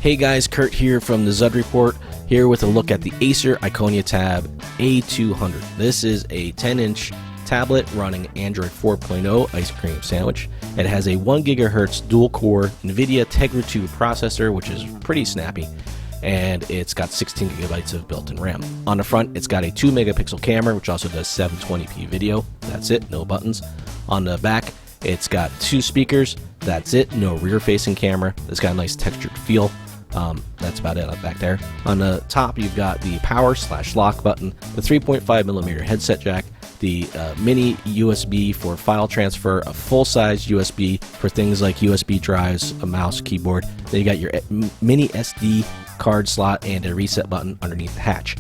Hey guys, Kurt here from the Zud Report, here with a look at the Acer Iconia Tab A200. This is a 10-inch tablet running Android 4.0 ice cream sandwich. It has a 1 GHz dual-core NVIDIA Tegra 2 processor, which is pretty snappy, and it's got 16 GB of built-in RAM. On the front, it's got a 2 megapixel camera, which also does 720p video. That's it, no buttons. On the back, it's got 2 speakers. That's it, no rear-facing camera. It's got a nice textured feel. That's about it back there. On the top, you've got the power/lock button, the 3.5mm headset jack, the mini USB for file transfer, a full-size USB for things like USB drives, a mouse, keyboard. Then you got your mini SD card slot and a reset button underneath the hatch.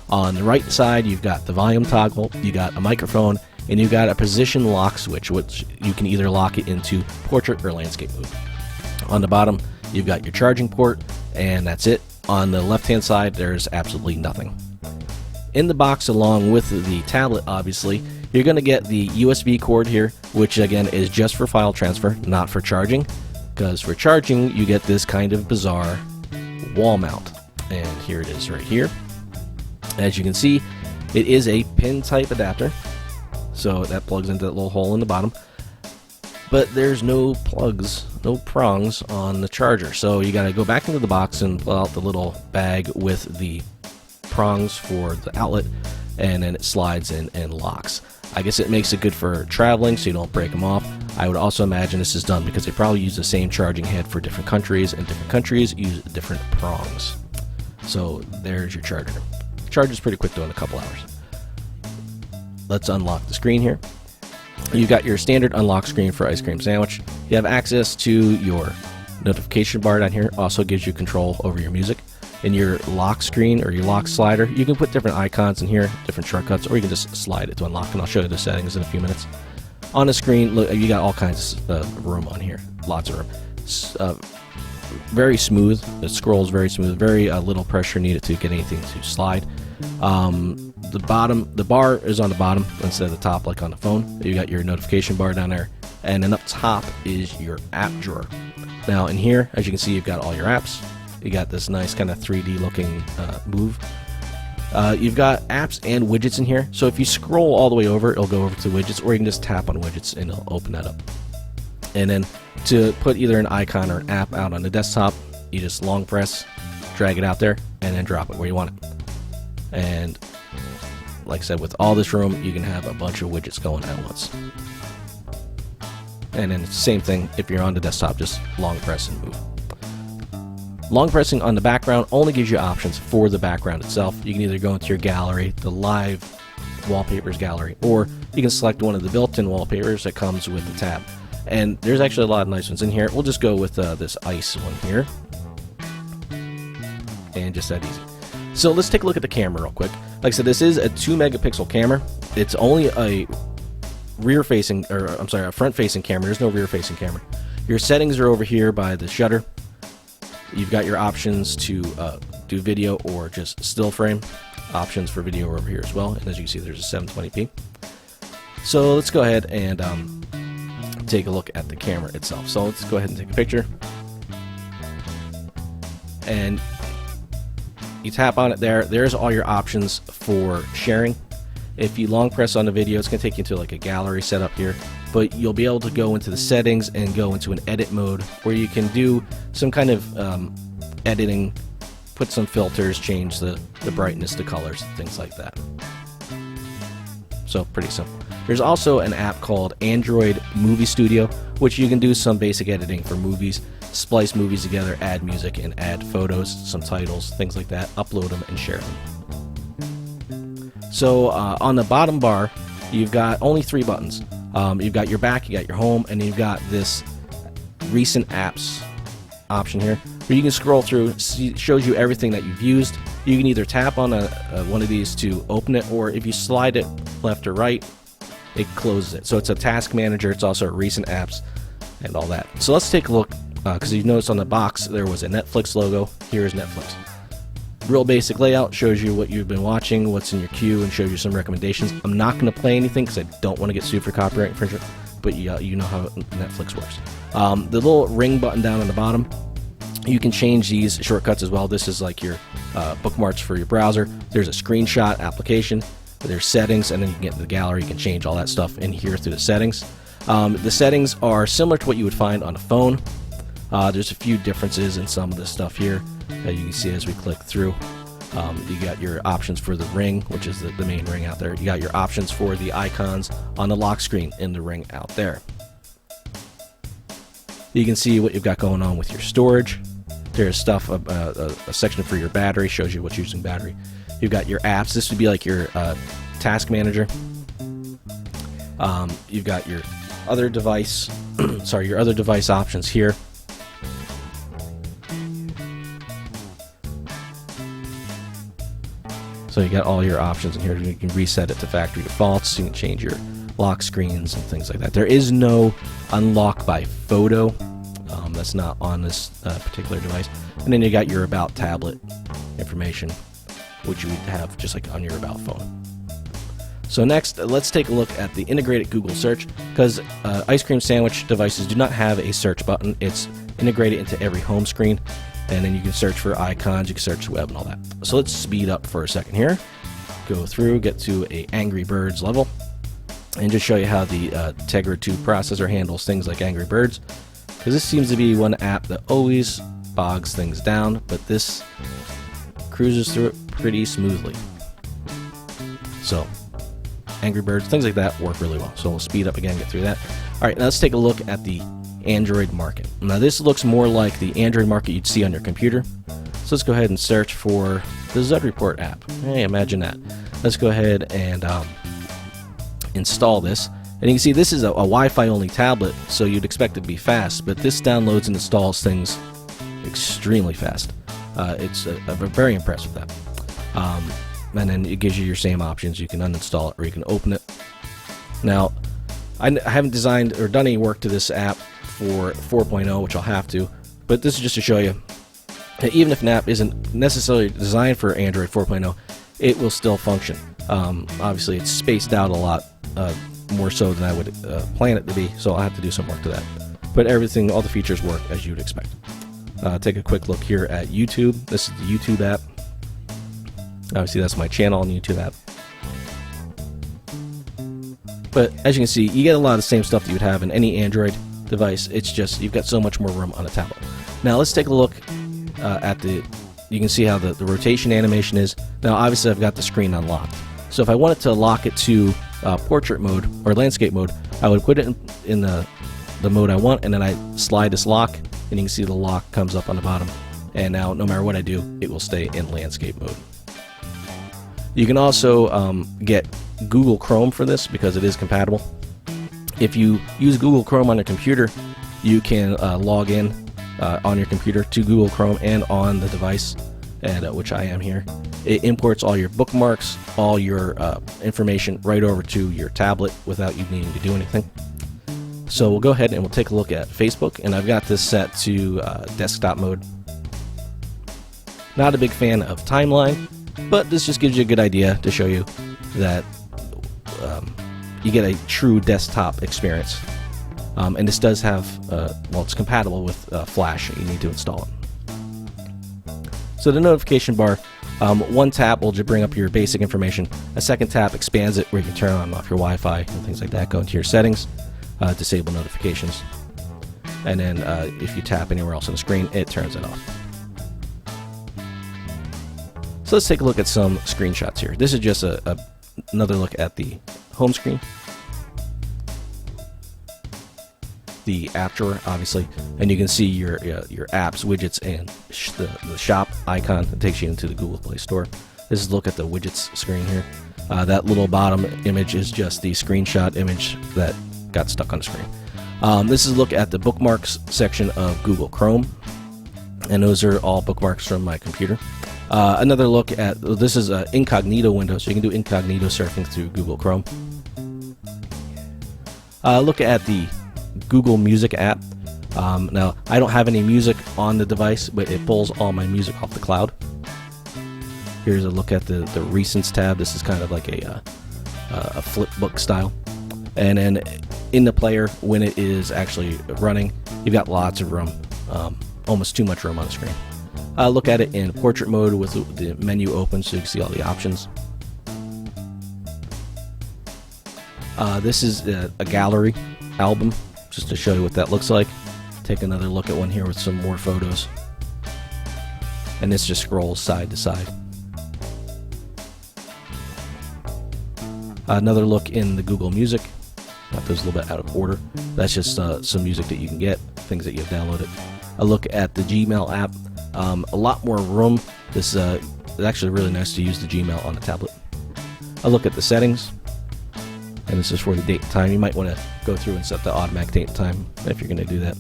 On the right side, you've got the volume toggle, you got a microphone, and you've got a position lock switch, which you can either lock it into portrait or landscape mode. On the bottom, you've got your charging port, and that's it. On the left-hand side, there's absolutely nothing. In the box, along with the tablet, obviously, you're going to get the USB cord here, which again is just for file transfer, not for charging, because for charging, you get this kind of bizarre wall mount. And here it is right here. As you can see, it is a pin-type adapter, so that plugs into that little hole in the bottom. But there's no plugs, no prongs on the charger. So you gotta go back into the box and pull out the little bag with the prongs for the outlet, and then it slides in and locks. I guess it makes it good for traveling so you don't break them off. I would also imagine this is done because they probably use the same charging head for different countries, and different countries use different prongs. So there's your charger. The charge is pretty quick though, in a couple hours. Let's unlock the screen here. You've got your standard unlock screen for ice cream sandwich. You have access to your notification bar down here. Also gives you control over your music. In your lock screen or your lock slider, you can put different icons in here, different shortcuts, or you can just slide it to unlock, and I'll show you the settings in a few minutes. On the screen, look, you got all kinds of room on here, lots of room. It's, very smooth. It scrolls very smooth. Very little pressure needed to get anything to slide. The bar is on the bottom instead of the top like on the phone. You got your notification bar down there, and then up top is your app drawer. Now in here, as you can see, you've got all your apps. You got this nice kind of 3D looking move. You've got apps and widgets in here. So if you scroll all the way over, it'll go over to widgets, or you can just tap on widgets and it'll open that up. And then to put either an icon or an app out on the desktop, you just long press, drag it out there, and then drop it where you want it. And like I said, with all this room, you can have a bunch of widgets going at once. And then it's the same thing if you're on the desktop, just long press and move. Long pressing on the background only gives you options for the background itself. You can either go into your gallery, the live wallpapers gallery, or you can select one of the built-in wallpapers that comes with the tab. And there's actually a lot of nice ones in here. We'll just go with this ice one here. And just that easy. So let's take a look at the camera real quick. Like I said, this is a 2 megapixel camera. It's only a a front-facing camera. There's no rear-facing camera. Your settings are over here by the shutter. You've got your options to do video or just still frame. Options for video are over here as well. And as you can see, there's a 720p. So let's go ahead and take a look at the camera itself. So let's go ahead and take a picture. And you tap on it there. There's all your options for sharing. If you long press on the video, it's going to take you into like a gallery setup here. But you'll be able to go into the settings and go into an edit mode where you can do some kind of editing, put some filters, change the brightness, the colors, things like that. So pretty simple. There's also an app called Android Movie Studio, which you can do some basic editing for movies, splice movies together, add music, and add photos, some titles, things like that, upload them and share them. So on the bottom bar, you've got only 3 buttons. You've got your back, you got your home, and you've got this recent apps option here, where you can scroll through. It shows you everything that you've used. You can either tap on one of these to open it, or if you slide it left or right, it closes it. So it's a task manager. It's also recent apps and all that. So let's take a look, because you've noticed on the box there was a Netflix logo. Here's Netflix. Real basic layout, shows you what you've been watching, what's in your queue, and shows you some recommendations. I'm not going to play anything because I don't want to get sued for copyright infringement, but you know how Netflix works. The little ring button down on the bottom You can change these shortcuts as well. This is like your bookmarks for your browser. There's a screenshot application. There's settings, and then you can get into the gallery. You can change all that stuff in here through the settings. The settings are similar to what you would find on a phone. There's a few differences in some of this stuff here that you can see as we click through. You got your options for the ring, which is the main ring out there. You got your options for the icons on the lock screen in the ring out there. You can see what you've got going on with your storage. There's stuff, a section for your battery, shows you what's using battery. You've got your apps. This would be like your task manager. You've got your other device, sorry, your other device options here. So you got all your options in here. You can reset it to factory defaults. You can change your lock screens and things like that. There is no unlock by photo. That's not on this particular device. And then you got your about tablet information, which you would have just like on your about phone. So next, let's take a look at the integrated Google search, because ice cream sandwich devices do not have a search button. It's integrated into every home screen, and then you can search for icons, you can search the web and all that. So let's speed up for a second here. Go through, get to a Angry Birds level, and just show you how the Tegra 2 processor handles things like Angry Birds, because this seems to be one app that always bogs things down, but this cruises through it pretty smoothly. So Angry Birds, things like that work really well. So we'll speed up again, get through that. All right, now let's take a look at the Android market. Now this looks more like the Android market you'd see on your computer. So let's go ahead and search for the Zud Report app. Hey, imagine that. Let's go ahead and install this. And you can see this is a Wi-Fi only tablet, so you'd expect it to be fast, but this downloads and installs things extremely fast. It's very impressed with that. And then it gives you your same options. You can uninstall it or you can open it. Now, I haven't designed or done any work to this app for 4.0, which I'll have to, but this is just to show you that even if an app isn't necessarily designed for Android 4.0, it will still function. Obviously, it's spaced out a lot more so than I would plan it to be, so I'll have to do some work to that. But everything, all the features work as you'd expect. Take a quick look here at YouTube. This is the YouTube app. Obviously, that's my channel on the YouTube app. But as you can see, you get a lot of the same stuff that you would have in any Android device. It's just you've got so much more room on a tablet. Now let's take a look at you can see how the rotation animation is. Now obviously I've got the screen unlocked. So if I wanted to lock it to portrait mode or landscape mode, I would put it in the mode I want, and then I slide this lock, and you can see the lock comes up on the bottom. And now no matter what I do, it will stay in landscape mode. You can also get Google Chrome for this because it is compatible. If you use Google Chrome on your computer, you can log in on your computer to Google Chrome and on the device, and which I am here. It imports all your bookmarks, all your information right over to your tablet without you needing to do anything. So we'll go ahead and we'll take a look at Facebook, and I've got this set to desktop mode. Not a big fan of timeline, but this just gives you a good idea to show you that you get a true desktop experience. And this does have, well, it's compatible with Flash. You need to install it. So the notification bar, one tap will just bring up your basic information. A second tap expands it where you can turn on and off your Wi-Fi and things like that. Go into your settings, disable notifications, and then if you tap anywhere else on the screen, it turns it off. So let's take a look at some screenshots here. This is just another look at the home screen. The app drawer, obviously, and you can see your apps, widgets, and the shop icon that takes you into the Google Play Store. This is a look at the widgets screen here. That little bottom image is just the screenshot image that got stuck on the screen. This is a look at the bookmarks section of Google Chrome, and those are all bookmarks from my computer. Another look at, this is an incognito window, so you can do incognito surfing through Google Chrome. Look at the Google Music app. Now, I don't have any music on the device, but it pulls all my music off the cloud. Here's a look at the Recents tab. This is kind of like a flip book style. And then in the player, when it is actually running, you've got lots of room almost too much room on the screen. Look at it in portrait mode with the menu open so you can see all the options. This is a gallery album, just to show you what that looks like. Take another look at one here with some more photos. And this just scrolls side to side. Another look in the Google Music. Got those a little bit out of order. That's just some music that you can get, things that you've downloaded. A look at the Gmail app. A lot more room. This is actually really nice to use the Gmail on the tablet. A look at the settings. And this is for the date and time. You might want to go through and set the automatic date and time if you're going to do that.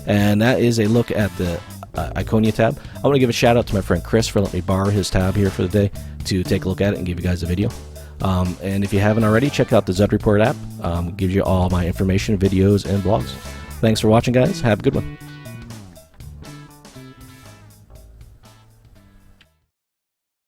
And that is a look at the Iconia tab. I want to give a shout out to my friend Chris for letting me borrow his tab here for the day to take a look at it and give you guys a video. And if you haven't already, check out the Zud Report app. It gives you all my information, videos, and blogs. Thanks for watching, guys. Have a good one.